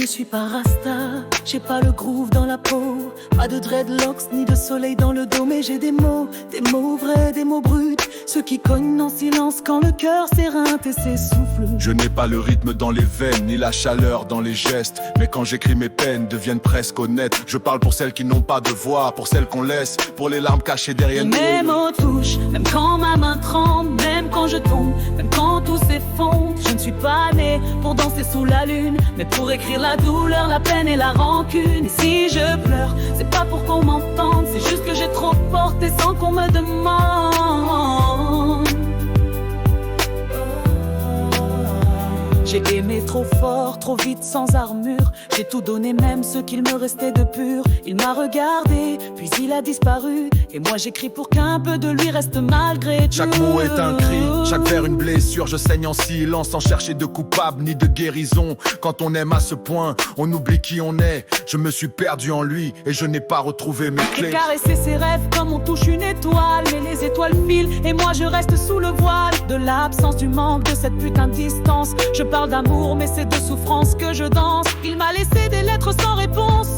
suis pas rasta, j'ai pas le groove dans la peau. Pas de dreadlocks ni de soleil dans le dos, mais j'ai des mots vrais, des mots bruts. Ceux qui cognent en silence quand le cœur s'éreinte et s'essouffle. Je n'ai pas le rythme dans les veines, ni la chaleur dans les gestes. Mais quand j'écris, mes peines deviennent presque honnêtes. Je parle pour celles qui n'ont pas de voix, pour celles qu'on laisse, pour les larmes cachées derrière nous. Mes mots touchent, même quand ma main tremble, même quand je tombe, même quand tout s'effondre. Je ne suis pas née pour danser sous la lune, mais pour écrire la douleur, la peine et la rancune. Et si je pleure, c'est pas pour qu'on m'entende, c'est juste que j'ai trop porté sans qu'on me demande. J'ai aimé trop fort, trop vite, sans armure. J'ai tout donné, même ce qu'il me restait de pur. Il m'a regardé, puis il a disparu. Et moi j'écris pour qu'un peu de lui reste malgré tout. Chaque mot est un cri, chaque vers une blessure. Je saigne en silence sans chercher de coupable ni de guérison. Quand on aime à ce point, on oublie qui on est. Je me suis perdu en lui et je n'ai pas retrouvé mes clés. Et caresser ses rêves comme on touche une étoile. Mais les étoiles filent et moi je reste sous le voile de l'absence, du manque, de cette putain de distance. Je parle d'amour mais c'est de souffrance que je danse. Il m'a laissé des lettres sans réponse,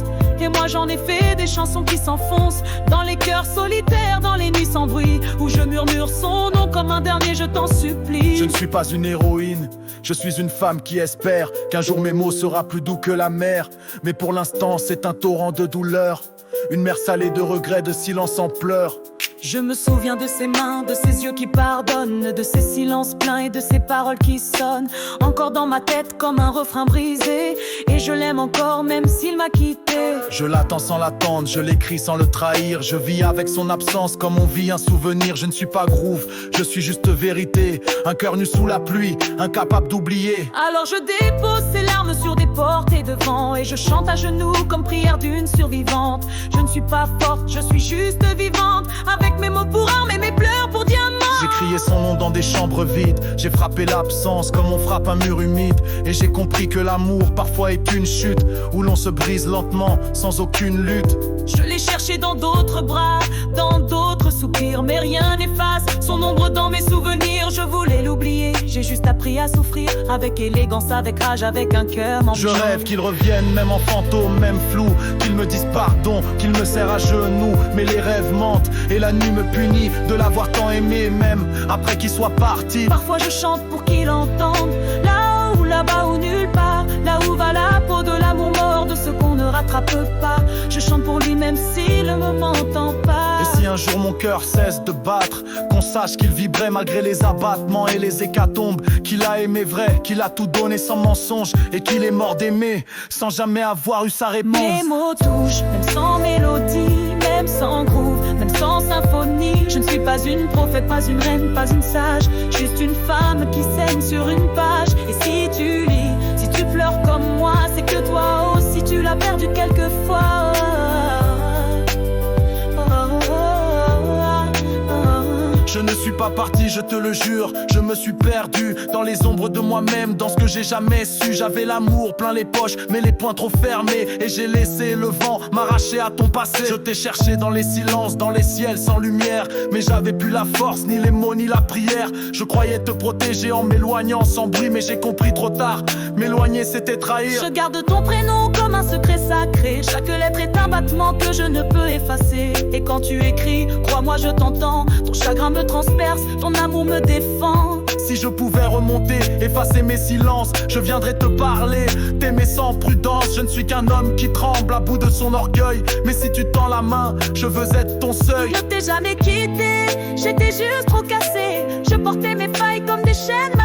et moi j'en ai fait des chansons qui s'enfoncent dans les cœurs solitaires, dans les nuits sans bruit, où je murmure son nom comme un dernier, je t'en supplie. Je ne suis pas une héroïne, je suis une femme qui espère qu'un jour mes mots sera plus doux que la mer. Mais pour l'instant c'est un torrent de douleur, une mer salée de regrets, de silence en pleurs. Je me souviens de ses mains, de ses yeux qui pardonnent, de ses silences pleins et de ses paroles qui sonnent encore dans ma tête comme un refrain brisé. Et je l'aime encore même s'il m'a quitté. Je l'attends sans l'attendre, je l'écris sans le trahir. Je vis avec son absence comme on vit un souvenir. Je ne suis pas groove, je suis juste vérité. Un cœur nu sous la pluie, incapable d'oublier. Alors je dépose ces larmes sur des portes et devant, et je chante à genoux comme prière d'une survivante. Je ne suis pas forte, je suis juste vivante, avec mes mots pour armes et mes pleurs pour diamants. J'ai crié son nom dans des chambres vides. J'ai frappé l'absence comme on frappe un mur humide. Et j'ai compris que l'amour parfois est une chute, où l'on se brise lentement sans aucune lutte. Je l'ai cherché dans d'autres bras, dans d'autres soupirs, mais rien n'efface son ombre dans mes souvenirs. Je voulais l'oublier, j'ai juste appris à souffrir, avec élégance, avec rage, avec un cœur m'en. Je rêve qu'il revienne, même en fantôme, même flou, qu'il me dise pardon, qu'il me serre à genoux. Mais les rêves mentent et la nuit me punit de l'avoir tant aimé, même après qu'il soit parti. Parfois je chante pour qu'il entende, là-haut, là-bas ou nulle part, là où va la peau de l'amour mort, de ce qu'on ne rattrape pas. Je chante pour lui même s'il ne m'entend pas. Et si un jour mon cœur cesse de battre, qu'on sache qu'il vibrait malgré les abattements et les hécatombes, qu'il a aimé vrai, qu'il a tout donné sans mensonge, et qu'il est mort d'aimer sans jamais avoir eu sa réponse. Mes mots touchent, même sans mélodie, même sans groove, même sans symphonie. Je ne suis pas une prophète, pas une reine, pas une sage, juste une femme qui saigne sur une page. Et si tu lis, si tu pleures comme moi, c'est que toi aussi tu l'as perdu quelquefois. Je ne suis pas parti, je te le jure. Je me suis perdu dans les ombres de moi-même, dans ce que j'ai jamais su. J'avais l'amour plein les poches, mais les poings trop fermés, et j'ai laissé le vent m'arracher à ton passé. Je t'ai cherché dans les silences, dans les ciels sans lumière, mais j'avais plus la force, ni les mots, ni la prière. Je croyais te protéger en m'éloignant sans bruit, mais j'ai compris trop tard, m'éloigner c'était trahir. Je garde ton prénom comme un secret sacré. Chaque lettre est un battement que je ne peux effacer. Et quand tu écris, crois-moi je t'entends. Ton chagrin me transperce, ton amour me défend. Si je pouvais remonter, effacer mes silences, je viendrais te parler, t'aimer sans prudence. Je ne suis qu'un homme qui tremble à bout de son orgueil, mais si tu tends la main, je veux être ton seuil. Je t'ai jamais quitté, j'étais juste trop cassé. Je portais mes failles comme des chaînes